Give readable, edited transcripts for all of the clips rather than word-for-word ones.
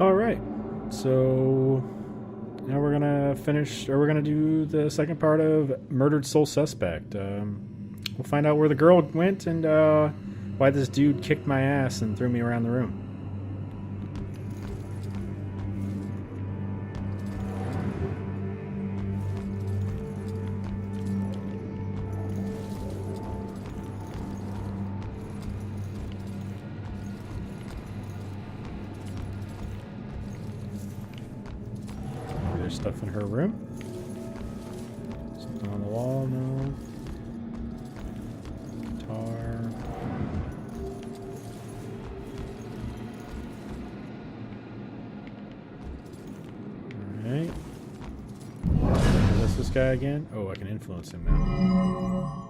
Alright, so now we're gonna finish, or we're gonna do the second part of Murdered Soul Suspect. We'll find out where the girl went and why this dude kicked my ass and threw me around the room. There's stuff in her room. Something on the wall, no. Guitar. Alright. Is this guy again? Oh, I can influence him now.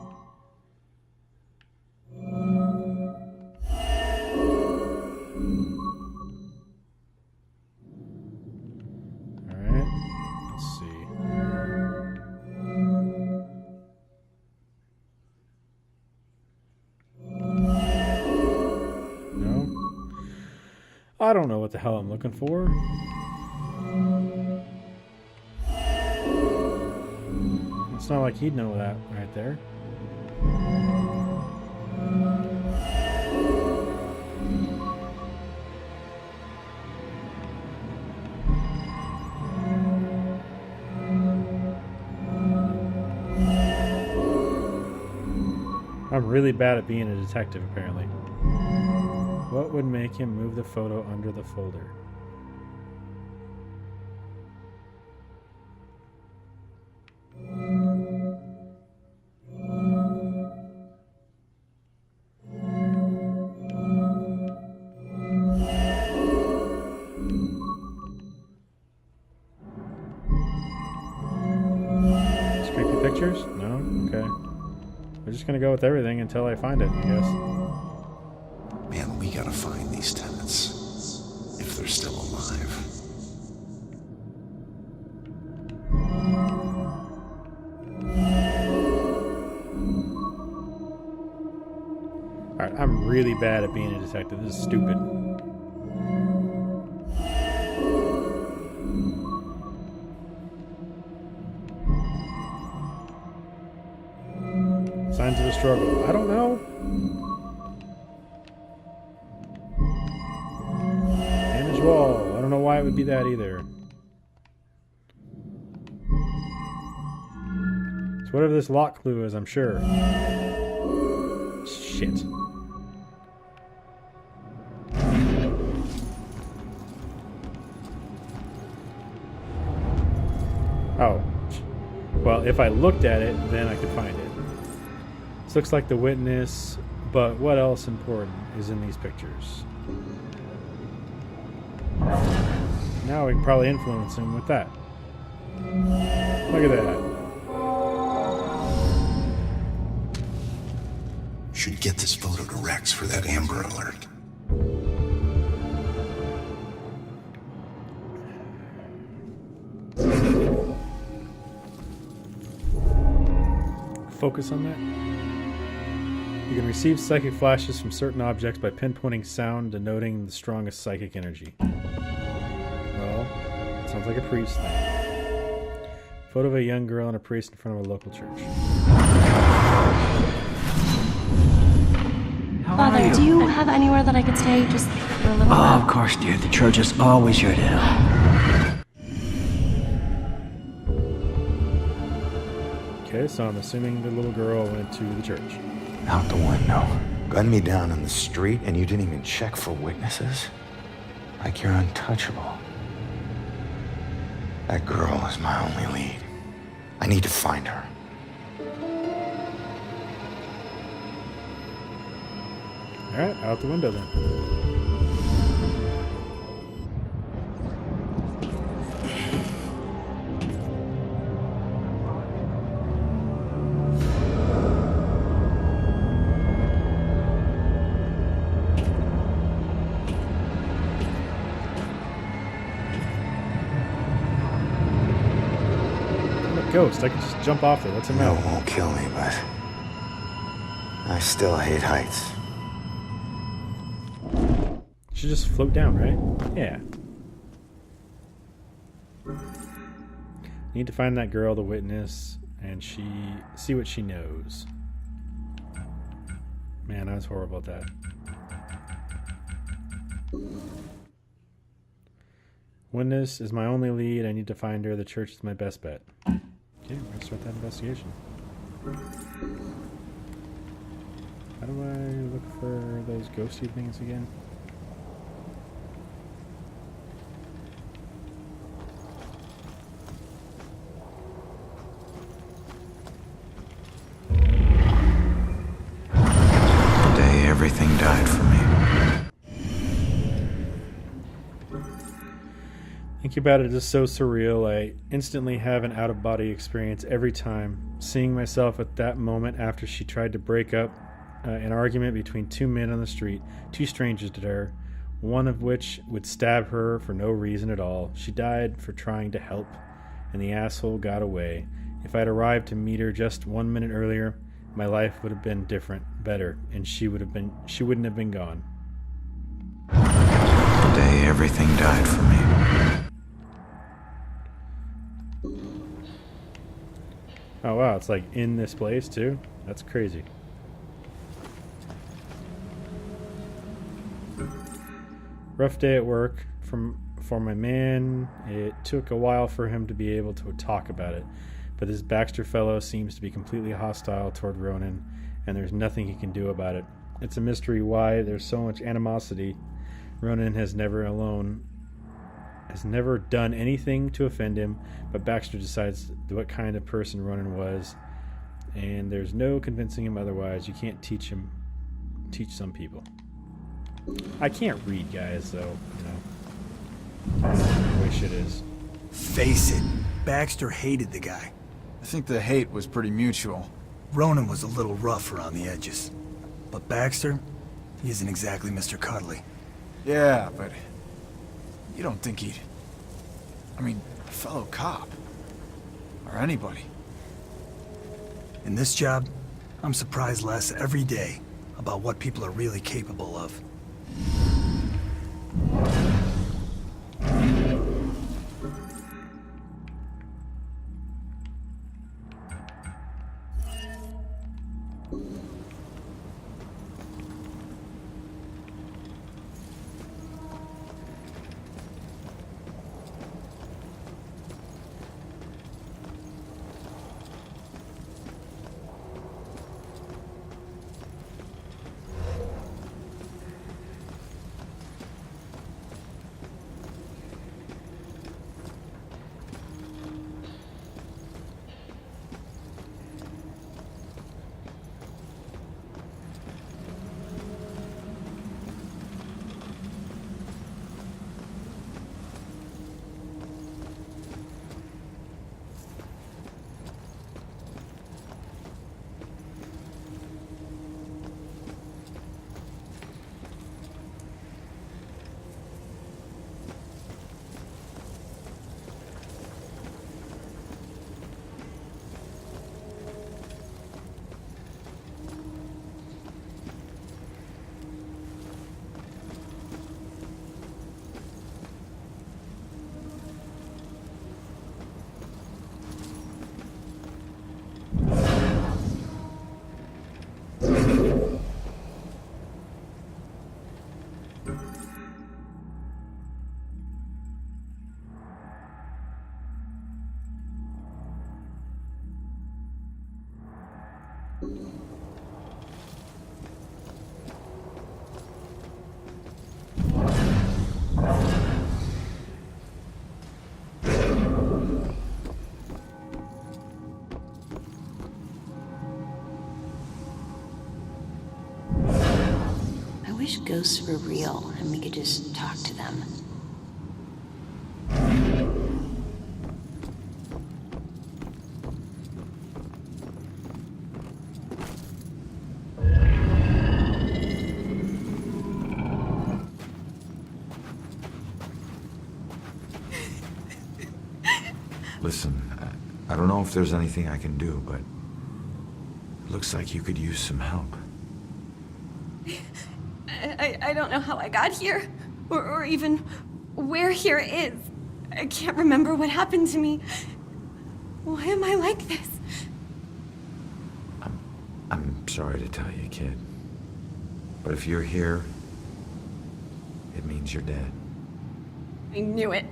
I don't know what the hell I'm looking for. It's not like he'd know that right there. I'm really bad at being a detective, apparently. What would make him move the photo under the folder? Creepy pictures? No? Okay. We're just gonna go with everything until I find it, I guess. Man, we gotta find these tenants. If they're still alive. Alright, I'm really bad at being a detective. This is stupid. Signs of the struggle. I don't know. Wall. I don't know why it would be that either. It's whatever this lock clue is, I'm sure. Shit. Oh. Well, if I looked at it, then I could find it. This looks like the witness, but what else important is in these pictures? Now we can probably influence him with that. Look at that. Should get this photo to Rex for that Amber Alert. Focus on that. You can receive psychic flashes from certain objects by pinpointing sound denoting the strongest psychic energy. Well, sounds like a priest thing. Photo of a young girl and a priest in front of a local church. Father, do you have anywhere that I could stay just for a little bit? Oh, of course, dear. The church is always here to help. Okay, so I'm assuming the little girl went to the church. Out the window. Gunned me down in the street and you didn't even check for witnesses? Like you're untouchable. That girl is my only lead. I need to find her. Alright, out the window then. I'm a ghost. I can just jump off there. What's the No, matter? it won't kill me, but I still hate heights. Should just float down, right? Yeah. Need to find that girl, the witness, and see what she knows. Man, I was horrible at that. Witness is my only lead. I need to find her. The church is my best bet. Okay, we're gonna start that investigation. How do I look for those ghosty things again? The day everything died for me. Thinking about it is so surreal. I instantly have an out-of-body experience every time, seeing myself at that moment after she tried to break up an argument between two men on the street, two strangers to her, one of which would stab her for no reason at all. She died for trying to help, and the asshole got away. If I'd arrived to meet her just 1 minute earlier, my life would have been different, better, and she wouldn't have been gone. The day everything died for me. Oh wow, it's like in this place too? That's crazy. Rough day at work for my man. It took a while for him to be able to talk about it, but this Baxter fellow seems to be completely hostile toward Ronan, and there's nothing he can do about it. It's a mystery why there's so much animosity. Ronan has never done anything to offend him, but Baxter decides what kind of person Ronan was, and there's no convincing him otherwise. You can't teach some people. I can't read, guys, so, you know, that's the way shit is. Face it, Baxter hated the guy. I think the hate was pretty mutual. Ronan was a little rough around the edges. But Baxter, he isn't exactly Mr. Cuddly. Yeah, but you don't think he'd... I mean, a fellow cop. Or anybody. In this job, I'm surprised less every day about what people are really capable of. I wish ghosts were real and we could just talk to them. Listen, I don't know if there's anything I can do, but it looks like you could use some help. I don't know how I got here, or even where here is. I can't remember what happened to me. Why am I like this? I'm sorry to tell you, kid. But if you're here, it means you're dead. I knew it.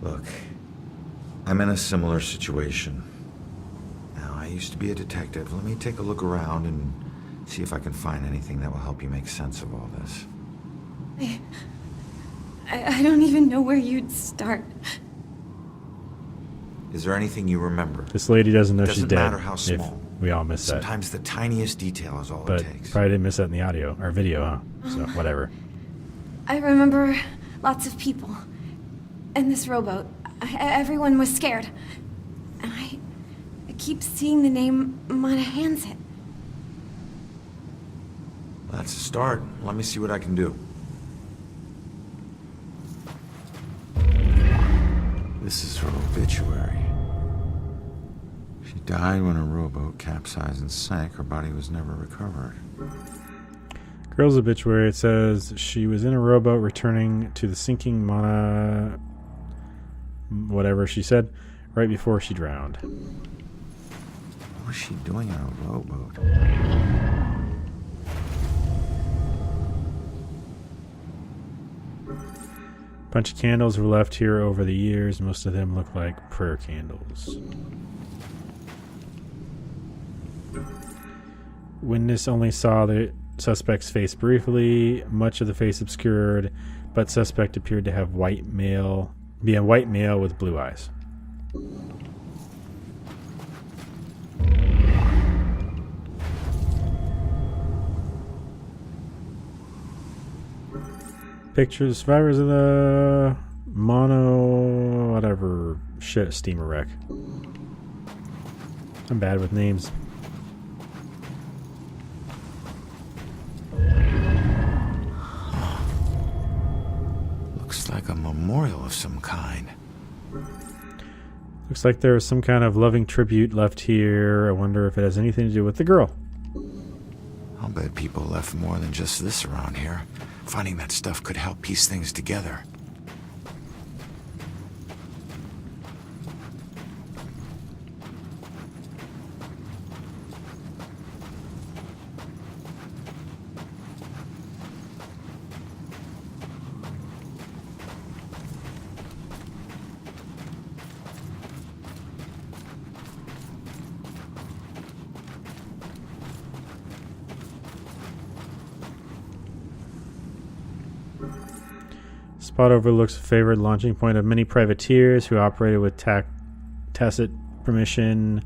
Look, I'm in a similar situation. Now, I used to be a detective. Let me take a look around and see if I can find anything that will help you make sense of all this. I don't even know where you'd start. Is there anything you remember? This lady doesn't know she's Doesn't dead. matter how if small. we all miss that. Sometimes the tiniest detail is all But it takes. probably didn't miss that in the audio or video, huh? So whatever. I remember lots of people. In this rowboat, everyone was scared. And I keep seeing the name Monahansit. That's a start. Let me see what I can do. This is her obituary. She died when a rowboat capsized and sank. Her body was never recovered. Girl's obituary, it says she was in a rowboat returning to the sinking Mana... whatever she said, right before she drowned. What was she doing in a rowboat? Bunch of candles were left here over the years. Most of them look like prayer candles. Witness only saw the suspect's face briefly, much of the face obscured, but suspect appeared to have be a white male with blue eyes. Pictures of survivors of the whatever shit steamer wreck. I'm bad with names. Looks like a memorial of some kind. Looks like there was some kind of loving tribute left here. I wonder if it has anything to do with the girl. I'll bet people left more than just this around here. Finding that stuff could help piece things together. Spot overlooks a favored launching point of many privateers who operated with tacit permission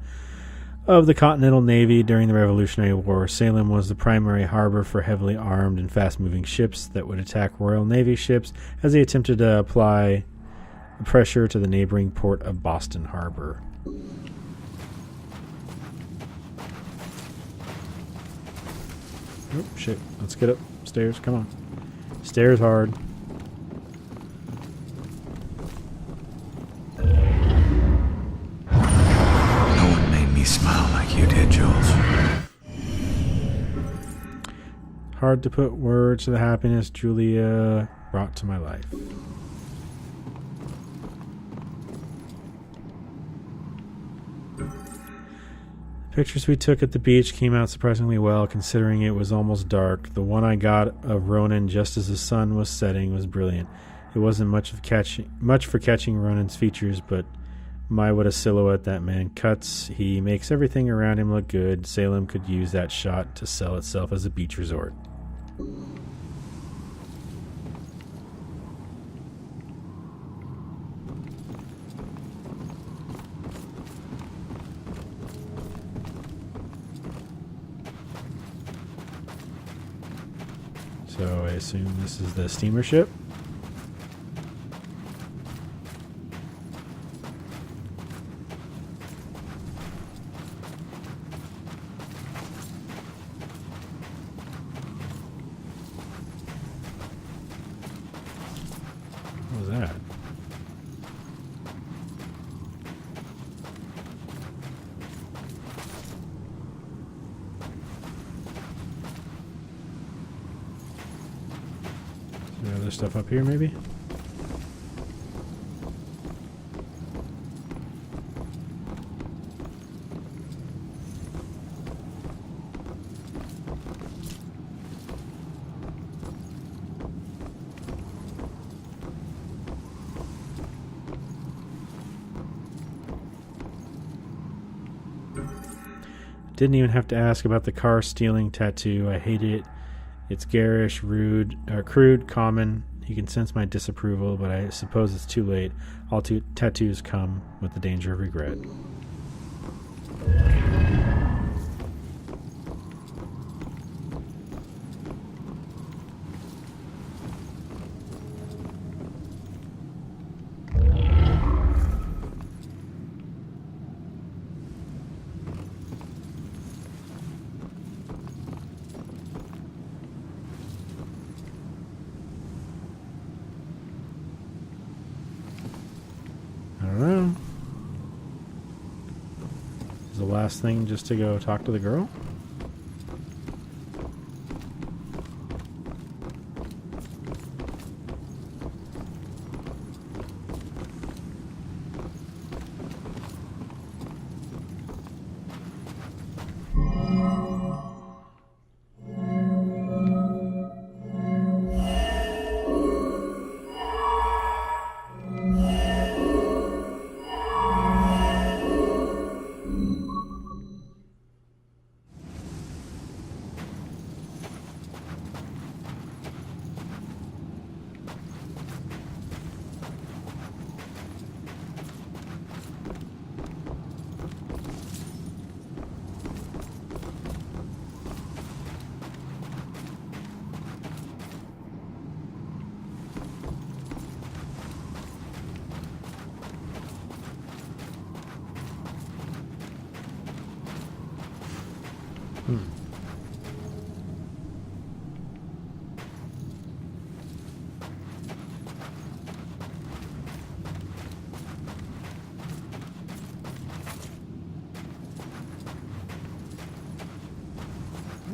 of the Continental Navy during the Revolutionary War. Salem was the primary harbor for heavily armed and fast-moving ships that would attack Royal Navy ships as they attempted to apply pressure to the neighboring port of Boston Harbor. Oh, shit. Let's get upstairs. Come on. Stairs hard. Smile like you did, Jules. Hard to put words to the happiness Julia brought to my life. Pictures we took at the beach came out surprisingly well, considering it was almost dark. The one I got of Ronan just as the sun was setting was brilliant. It wasn't much for catching Ronan's features, but my, what a silhouette that man cuts. He makes everything around him look good. Salem could use that shot to sell itself as a beach resort. So I assume this is the steamer ship. What was that? other stuff up here, maybe? Didn't even have to ask about the car stealing tattoo. I hate it. It's garish, rude, crude, common. You can sense my disapproval, but I suppose it's too late. All tattoos come with the danger of regret. I don't know. Is the last thing just to go talk to the girl?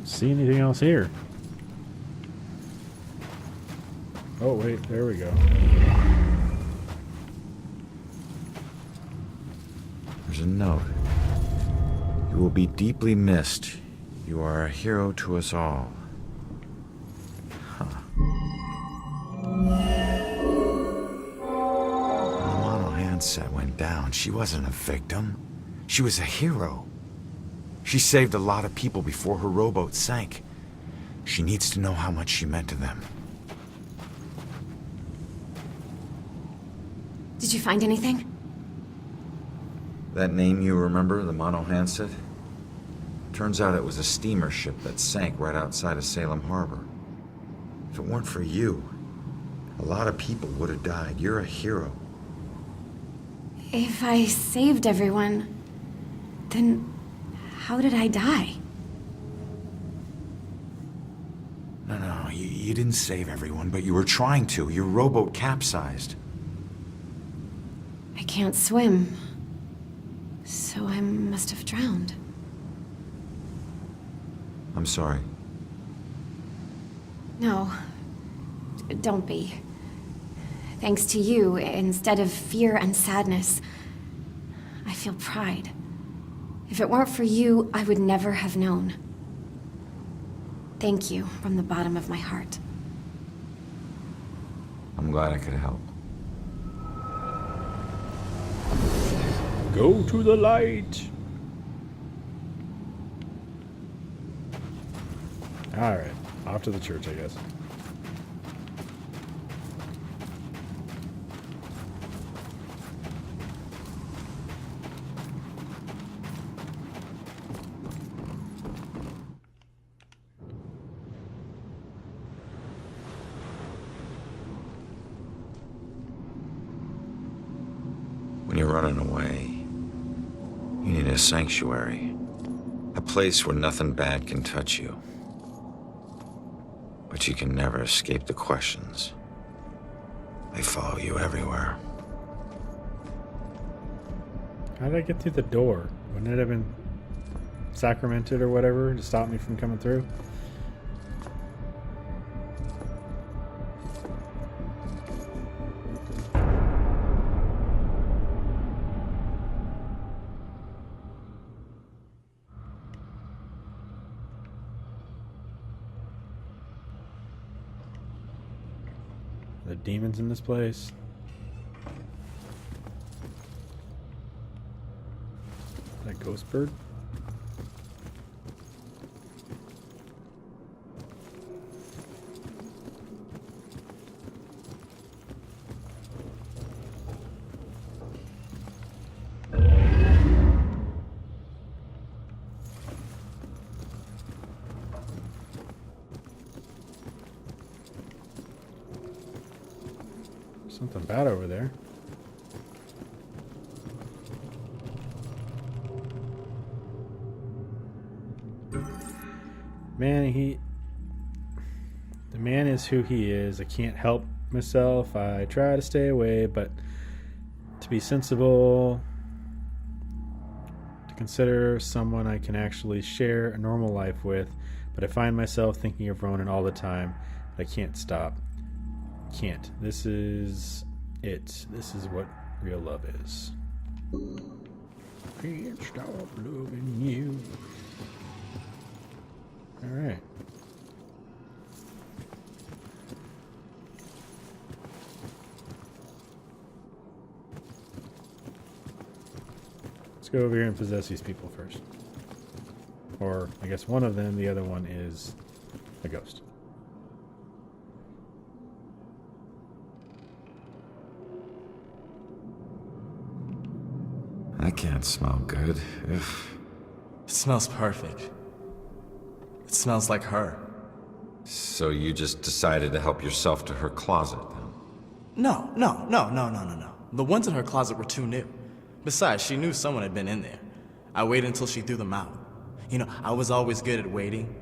See anything else here? Oh wait, there we go. There's a note. You will be deeply missed. You are a hero to us all. Huh. When Amano Hanset went down, she wasn't a victim. She was a hero. She saved a lot of people before her rowboat sank. She needs to know how much she meant to them. Did you find anything? That name you remember, the Amano Hanset? Turns out it was a steamer ship that sank right outside of Salem Harbor. If it weren't for you, a lot of people would have died. You're a hero. If I saved everyone, then how did I die? No, you didn't save everyone, but you were trying to. Your rowboat capsized. I can't swim, so I must have drowned. I'm sorry. No, don't be. Thanks to you, instead of fear and sadness, I feel pride. If it weren't for you, I would never have known. Thank you from the bottom of my heart. I'm glad I could help. Go to the light! Alright, off to the church, I guess. When you're running away, you need a sanctuary. A place where nothing bad can touch you. But you can never escape the questions. They follow you everywhere. How did I get through the door? Wouldn't it have been sacramented or whatever to stop me from coming through? demons in this place. That ghost bird? Something bad over there. Man, the man is who he is. I can't help myself. I try to stay away, but to be sensible, to consider someone I can actually share a normal life with, but I find myself thinking of Ronan all the time. I can't stop. Can't. This is it. This is what real love is. Can't stop loving you. Alright. Let's go over here and possess these people first. Or, I guess one of them, the other one is a ghost. I can't smell good. Ugh. It smells perfect. It smells like her. So you just decided to help yourself to her closet, then? No. The ones in her closet were too new. Besides, she knew someone had been in there. I waited until she threw them out. You know, I was always good at waiting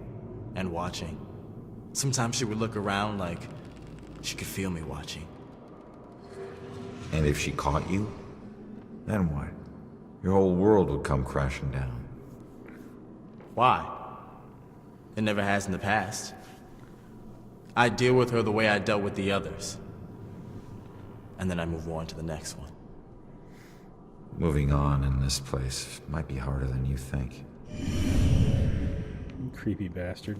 and watching. Sometimes she would look around like she could feel me watching. And if she caught you, then what? Your whole world would come crashing down. Why? It never has in the past. I deal with her the way I dealt with the others. And then I move on to the next one. Moving on in this place might be harder than you think. Creepy bastard.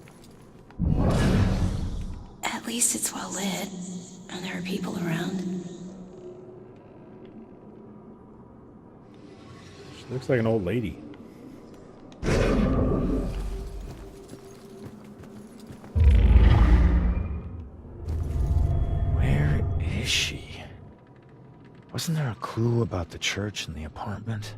At least it's well lit, and there are people around. She looks like an old lady. Where is she? Wasn't there a clue about the church in the apartment?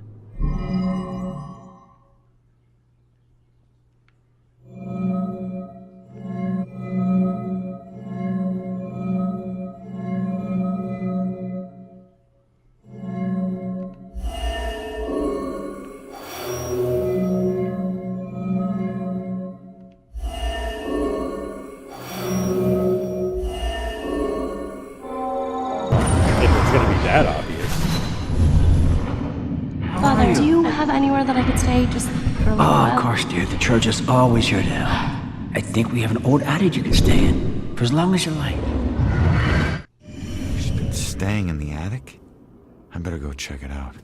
That obvious. Father, do you have anywhere that I could stay just for a little Oh, while? of course, dear. The church is always your to help. I think we have an old attic you can stay in for as long as you like. She's been staying in the attic? I better go check it out.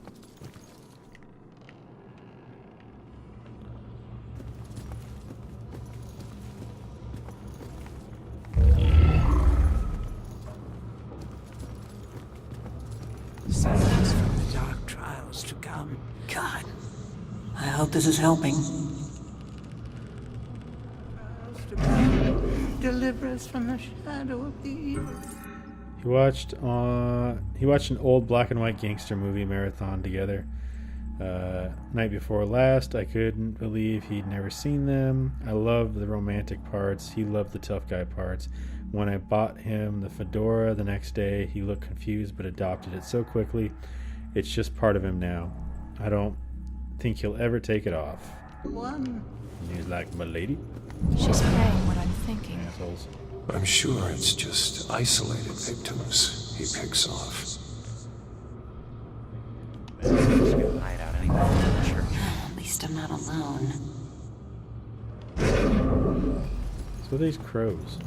Silence from the dark trials to come. God, I hope this is helping. Deliver us from the shadow of the evil. He watched an old black and white gangster movie marathon together. Night before last, I couldn't believe he'd never seen them. I loved the romantic parts. He loved the tough guy parts. When I bought him the fedora the next day, he looked confused but adopted it so quickly. It's just part of him now. I don't think he'll ever take it off. One. And he's like, my lady. She's praying what I'm thinking. Assholes. I'm sure it's just isolated victims he picks off. At least I'm not alone. So these crows.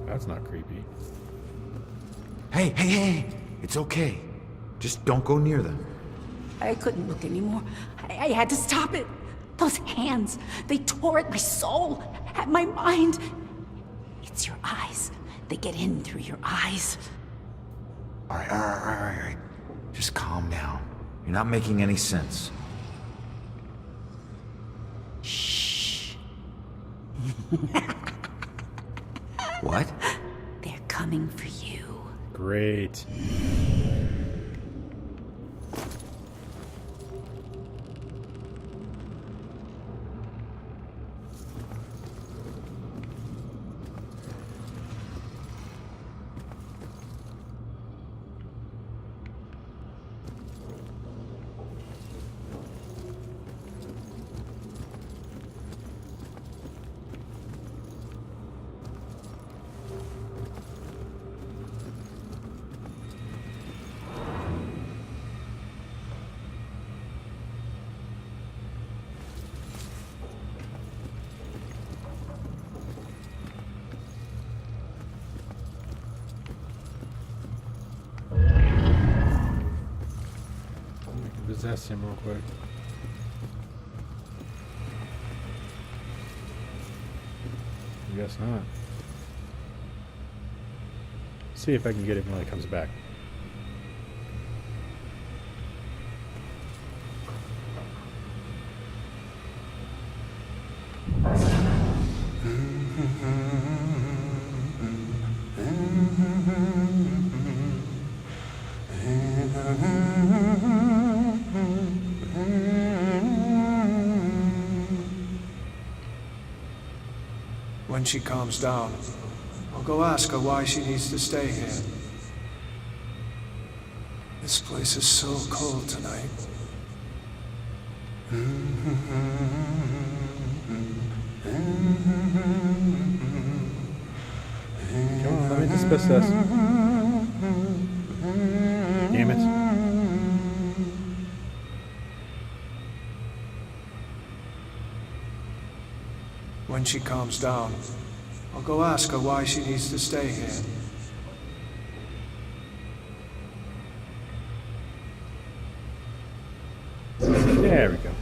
That's not creepy. Hey! It's okay. Just don't go near them. I couldn't look anymore. I had to stop it. Those hands, they tore at my soul, at my mind. It's your eyes. They get in through your eyes. All right. Just calm down. You're not making any sense. Shh. What? They're coming for you. Great. Possess him real quick. I guess not. See if I can get him when he comes back. When she calms down, I'll go ask her why she needs to stay here. This place is so cold tonight. Come on, let me discuss this. Damn it. When she calms down, I'll go ask her why she needs to stay here. There we go.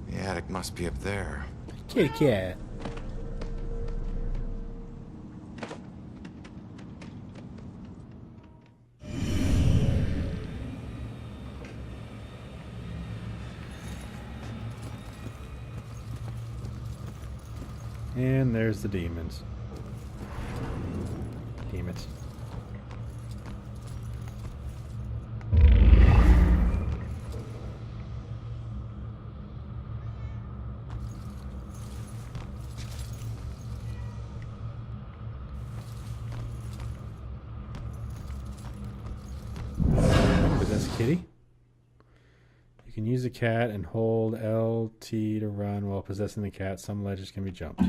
The attic must be up there. Kitty cat. And there's the demons. Demons. Possess kitty. You can use the cat and hold LT to run while possessing the cat. Some ledges can be jumped.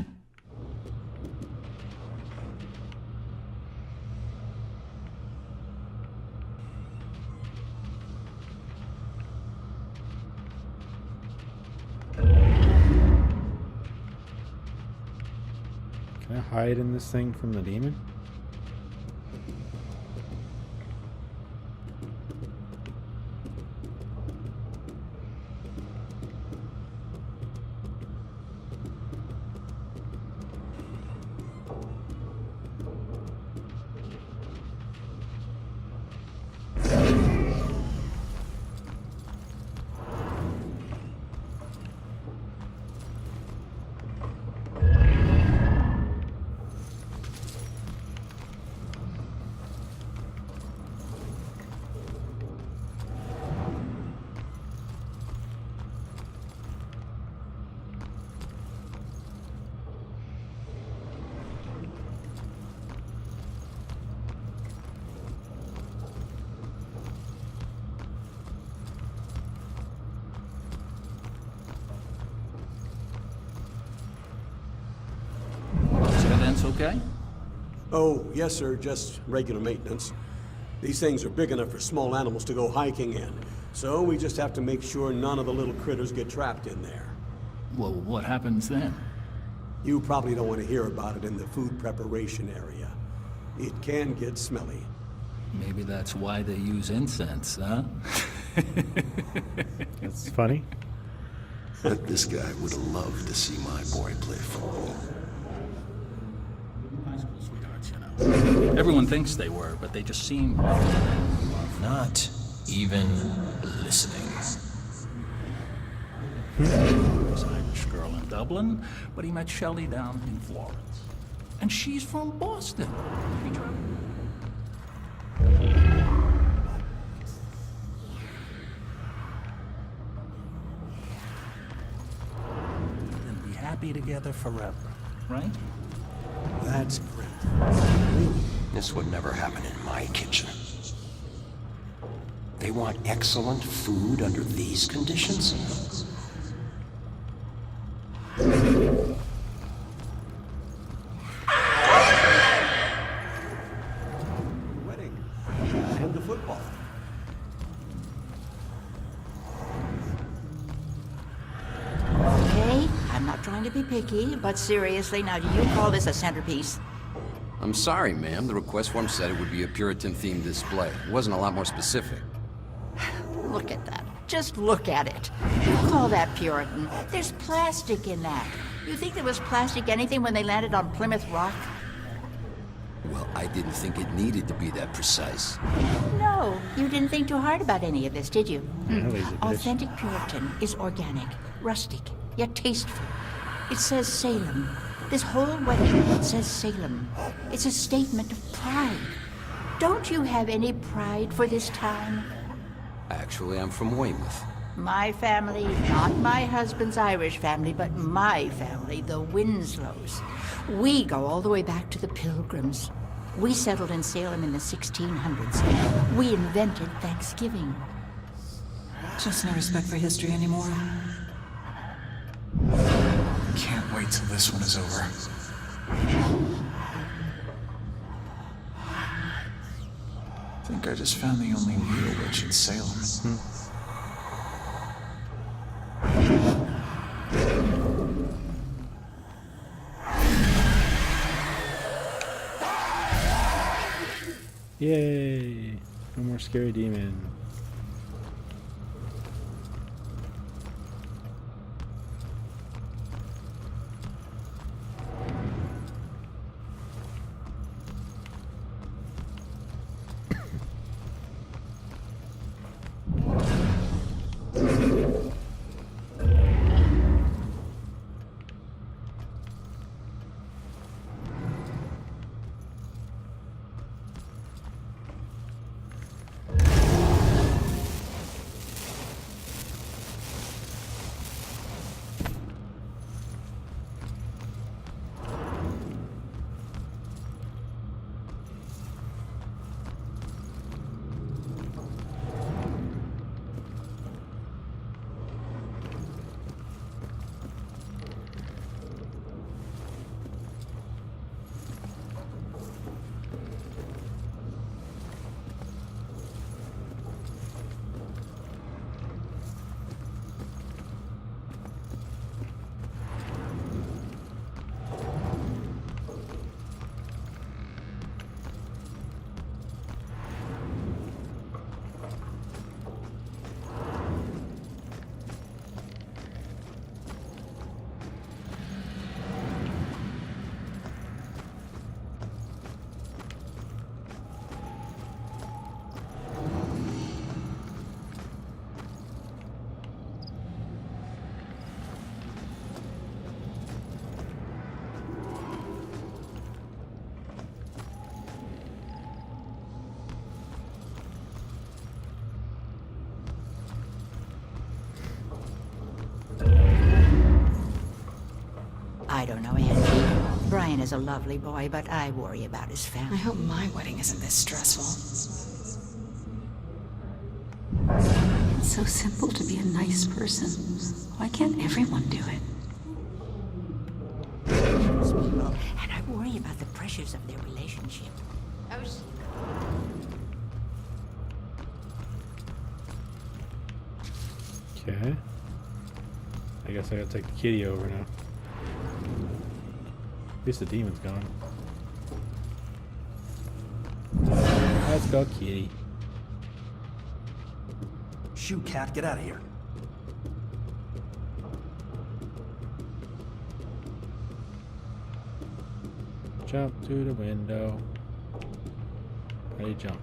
Can I hide in this thing from the demon? Okay? Oh, yes, sir. Just regular maintenance. These things are big enough for small animals to go hiking in. So we just have to make sure none of the little critters get trapped in there. Well, what happens then? You probably don't want to hear about it in the food preparation area. it can get smelly. Maybe that's why they use incense, huh? That's funny. But this guy would have loved to see my boy play football. High school sweethearts, you know. Everyone thinks they were, but they just seem... Not even listening. There's an Irish girl in Dublin, but he met Shelley down in Florence. And she's from Boston. He traveled. And be happy together forever, right? That's great. This would never happen in my kitchen. They want excellent food under these conditions? Wedding. And the football. Okay, I'm not trying to be picky, but seriously, now do you call this a centerpiece? I'm sorry, ma'am. The request form said it would be a Puritan-themed display. It wasn't a lot more specific. Look at that. Just look at it. You call that Puritan? There's plastic in that. You think there was plastic anything when they landed on Plymouth Rock? Well, I didn't think it needed to be that precise. No, you didn't think too hard about any of this, did you? lazy bitch. Authentic Puritan is organic, rustic, yet tasteful. It says Salem. This whole wedding says Salem. It's a statement of pride. Don't you have any pride for this town? Actually, I'm from Weymouth. My family, not my husband's Irish family, but my family, the Winslows. We go all the way back to the Pilgrims. We settled in Salem in the 1600s. We invented Thanksgiving. Just no respect for history anymore. Can't wait till this one is over. I think I just found the only real witch in Salem. Yay! No more scary demon. I don't know, Andy. Brian is a lovely boy, but I worry about his family. I hope my wedding isn't this stressful. It's so simple to be a nice person. Why can't everyone do it? And I worry about the pressures of their relationship. Okay. I guess I gotta take the kitty over now. At least the demon's gone. Let's go, kitty. Shoo, cat, get out of here. Jump to the window. How do you jump?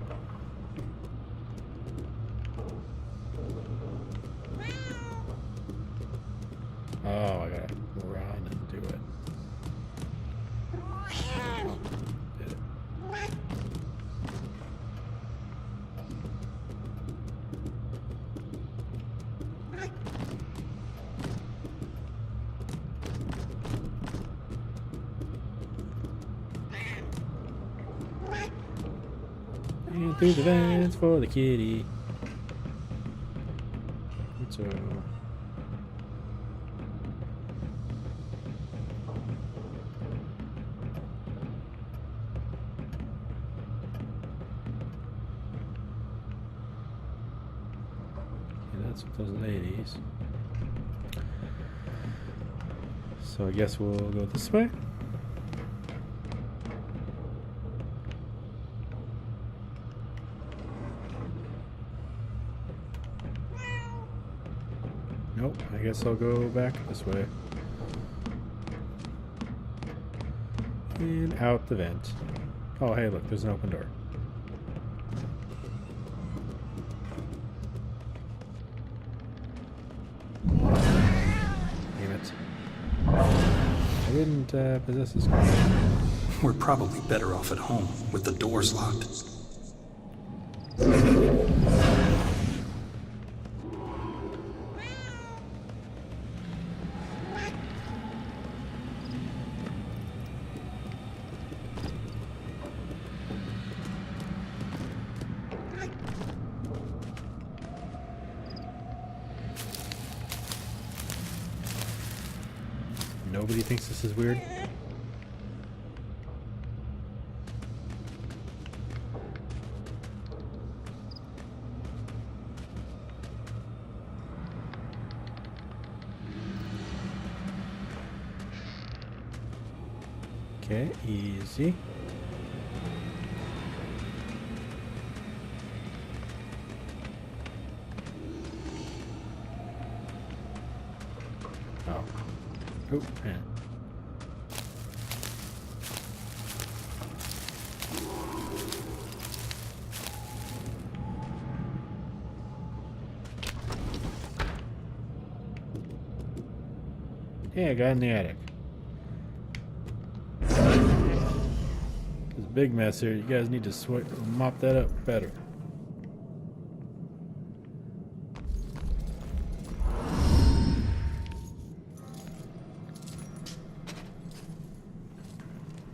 Oh, I gotta run and do it. Oh, did it. And through the vents for the kitty. So. That's with those ladies. So I guess we'll go this way. Nope, I guess I'll go back this way. And out the vent. Oh, hey, look, there's an open door. Damn it. I didn't possess this car. We're probably better off at home with the doors locked. Nobody thinks this is weird? Okay, easy. Oh. Oh, man. Yeah, I got in the attic. There's a big mess here. You guys need to mop that up better.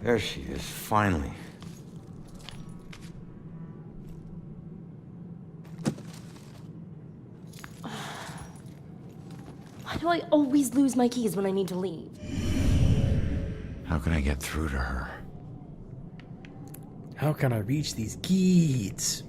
There she is, finally. Why do I always lose my keys when I need to leave? How can I get through to her? How can I reach these kids?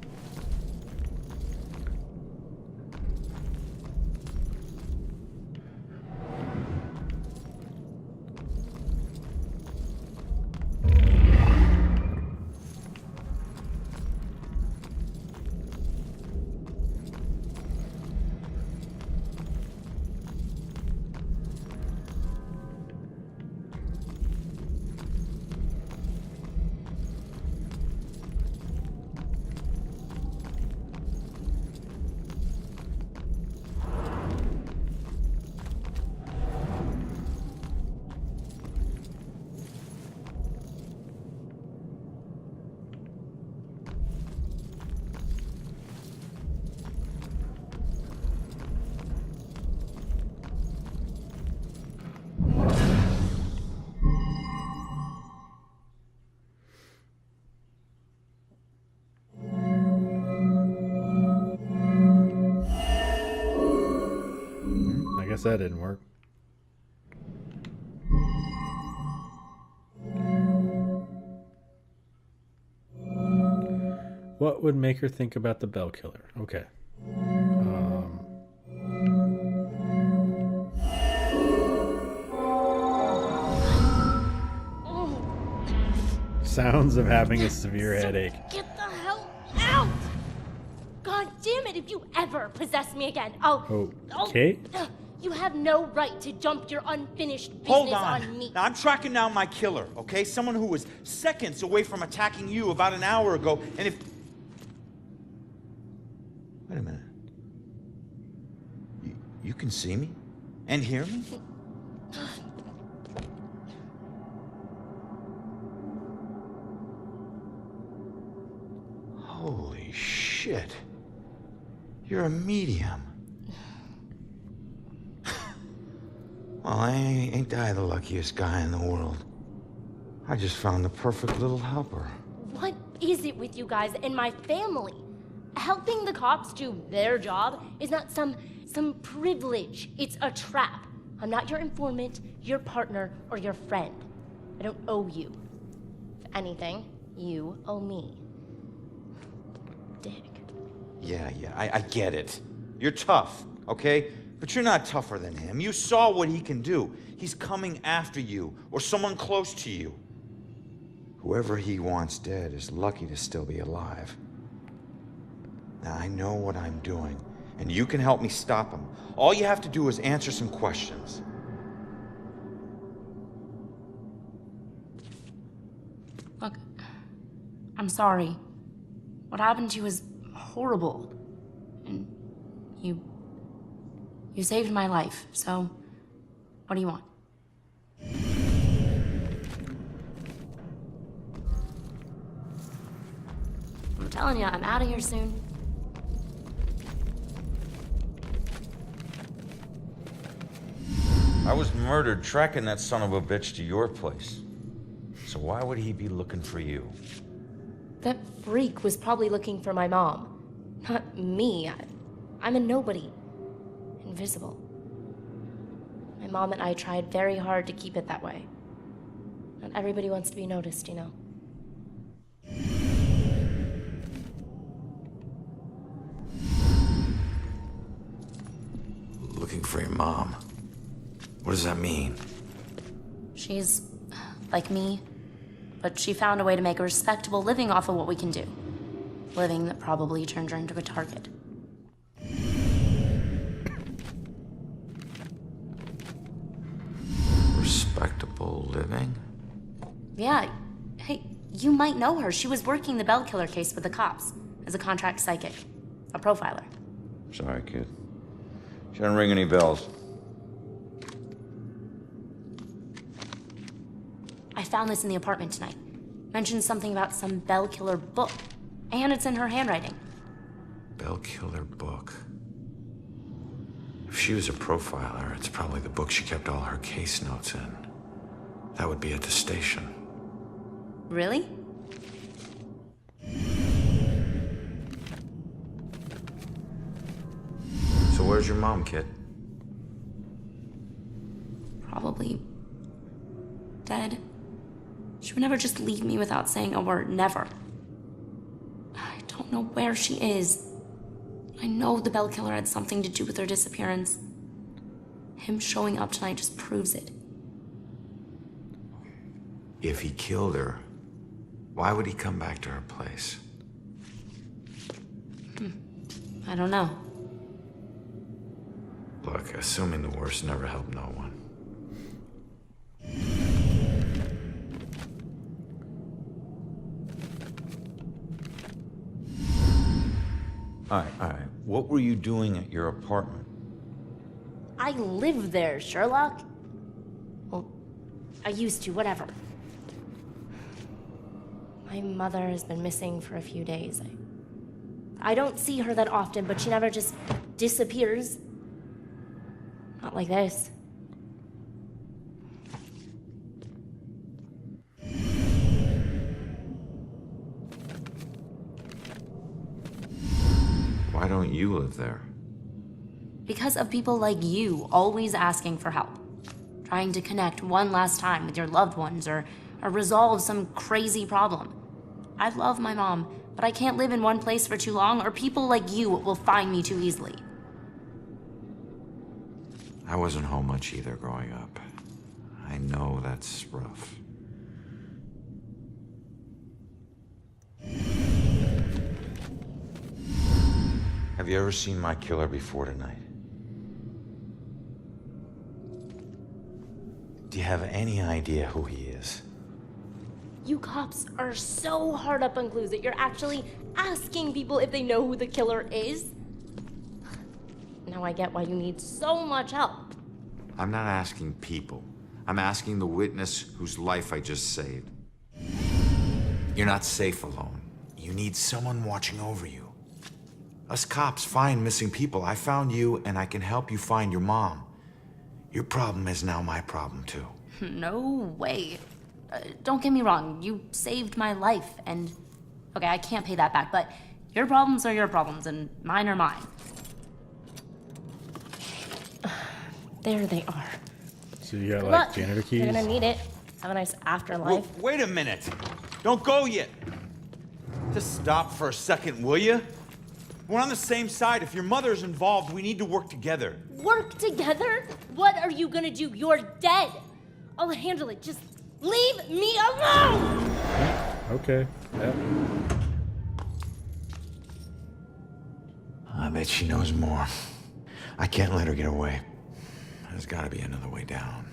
Guess that didn't work. What would make her think about the bell killer? Okay. Sounds of having a severe headache. Get the hell out! that if you ever possess me again, I'll... Okay. You have no right to dump your unfinished business Hold on me. Now, I'm tracking down my killer, okay? Someone who was seconds away from attacking you about an hour ago, and if... Wait a minute. You can see me? And hear me? Holy shit. You're a medium. Well, ain't I the luckiest guy in the world? I just found the perfect little helper. What is it with you guys and my family? Helping the cops do their job is not some privilege. It's a trap. I'm not your informant, your partner, or your friend. I don't owe you. If anything, you owe me. Dick. Yeah, I get it. You're tough, okay? But you're not tougher than him. You saw what he can do. He's coming after you, or someone close to you. Whoever he wants dead is lucky to still be alive. Now, I know what I'm doing, and you can help me stop him. All you have to do is answer some questions. Look, I'm sorry. What happened to you was horrible. And you saved my life, so what do you want? I'm telling you, I'm out of here soon. I was murdered tracking that son of a bitch to your place. So why would he be looking for you? That freak was probably looking for my mom. Not me. I'm a nobody. Invisible. My mom and I tried very hard to keep it that way. Not everybody wants to be noticed, you know. Looking for your mom. What does that mean? She's like me, but she found a way to make a respectable living off of what we can do. Living that probably turned her into a target. Respectable living? Yeah. Hey, you might know her. She was working the Bell Killer case with the cops as a contract psychic, a profiler. Sorry, kid. She doesn't ring any bells. I found this in the apartment tonight. Mentioned something about some Bell Killer book. And it's in her handwriting. Bell Killer book. If she was a profiler, it's probably the book she kept all her case notes in. That would be at the station. Really? So where's your mom, kid? Probably dead. She would never just leave me without saying a word. Never. I don't know where she is. I know the Bell Killer had something to do with her disappearance. Him showing up tonight just proves it. If he killed her, why would he come back to her place? I don't know. Look, assuming the worst never helped no one. All right. What were you doing at your apartment? I live there, Sherlock. Well, I used to, whatever. My mother has been missing for a few days. I don't see her that often, but she never just disappears. Not like this. Why don't you live there? Because of people like you always asking for help. Trying to connect one last time with your loved ones or resolve some crazy problem. I love my mom, but I can't live in one place for too long or people like you will find me too easily. I wasn't home much either growing up. I know that's rough. Have Have you ever seen my killer before tonight? Do you have any idea who he is? You cops are so hard up on clues that you're actually asking people if they know who the killer is. Now I get why you need so much help. I'm not asking people. I'm asking the witness whose life I just saved. You're not safe alone. You need someone watching over you. Us cops find missing people. I found you, and I can help you find your mom. Your problem is now my problem, too. No way. Don't get me wrong, you saved my life, and... Okay, I can't pay that back, but your problems are your problems, and mine are mine. There they are. So you got Good like luck. janitor keys? You're gonna need it. Have a nice afterlife. Wait a minute! Don't go yet! Just stop for a second, will you? We're on the same side. If your mother's involved, we need to work together. Work together? What are you gonna do? You're dead. I'll handle it. Just leave me alone! Okay. Yep. I bet she knows more. I can't let her get away. There's gotta be another way down.